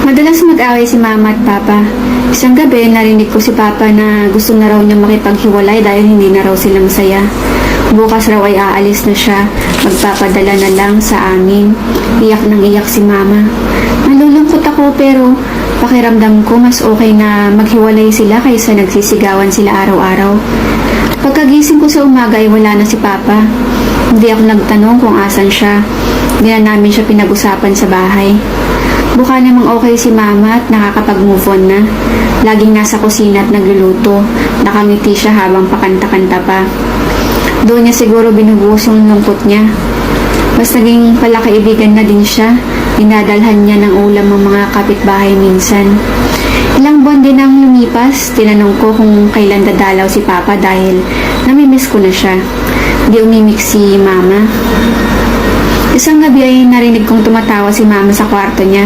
Madalas mag-away si Mama at Papa. Isang gabi, narinig ko si Papa na gusto na raw niya makipaghiwalay dahil hindi na raw sila masaya. Bukas raw ay aalis na siya, magpapadala na lang sa amin. Iyak nang iyak si Mama. Nalulungkot ako pero pakiramdam ko mas okay na maghiwalay sila kaysa nagsisigawan sila araw-araw. Pagkagising ko sa umaga ay wala na si Papa. Hindi ako nagtanong kung asan siya. Hindi na namin siya pinag-usapan sa bahay. Mukha namang okay si Mama at nakakapag-move on na. Laging nasa kusina at nagluluto. Nakangiti siya habang pakanta-kanta pa. Doon niya siguro binubuhos yung lungkot niya. Mas naging palakaibigan na din siya. Dinadalhan niya ng ulam ang mga kapitbahay minsan. Ilang buwan din ang lumipas, tinanong ko kung kailan dadalaw si Papa dahil namimiss ko na siya. Hindi umimik si Mama. Isang gabi ay narinig kong tumatawa si Mama sa kwarto niya.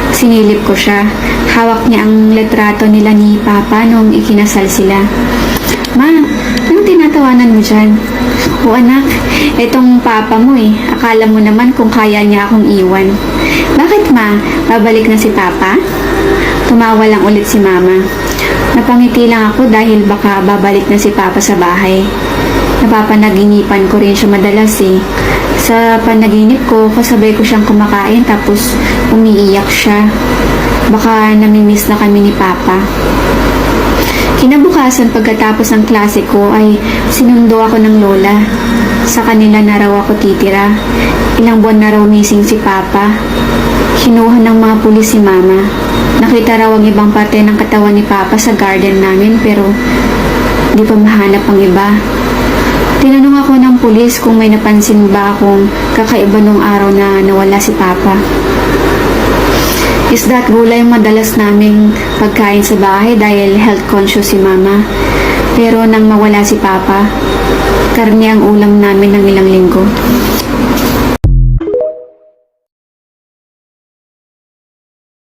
Sinilip ko siya. Hawak niya ang litrato nila ni Papa noong ikinasal sila. Ma, anong tinatawanan mo dyan? O anak, itong Papa mo eh. Akala mo naman kung kaya niya akong iwan. Bakit ma? Babalik na si Papa? Tumawa lang ulit si Mama. Napangiti lang ako dahil baka babalik na si Papa sa bahay. Napapanaginipan ko rin siya madalas eh. Sa panaginip ko, kasabay ko siyang kumakain tapos umiiyak siya. Baka namimiss na kami ni Papa. Kinabukasan pagkatapos ng klase ko ay sinundo ako ng lola. Sa kanila na raw ako titira. Ilang buwan na raw missing si Papa. Kinuha ng mga pulis si Mama. Nakita raw ang ibang parte ng katawan ni Papa sa garden namin pero di pa mahanap ang iba. Tinanong ako ng pulis kung may napansin ba akong kakaiba nung araw na nawala si Papa. Isda at gulay ang madalas naming pagkain sa bahay dahil health conscious si Mama. Pero nang mawala si Papa, karne ang ulam namin ng ilang linggo.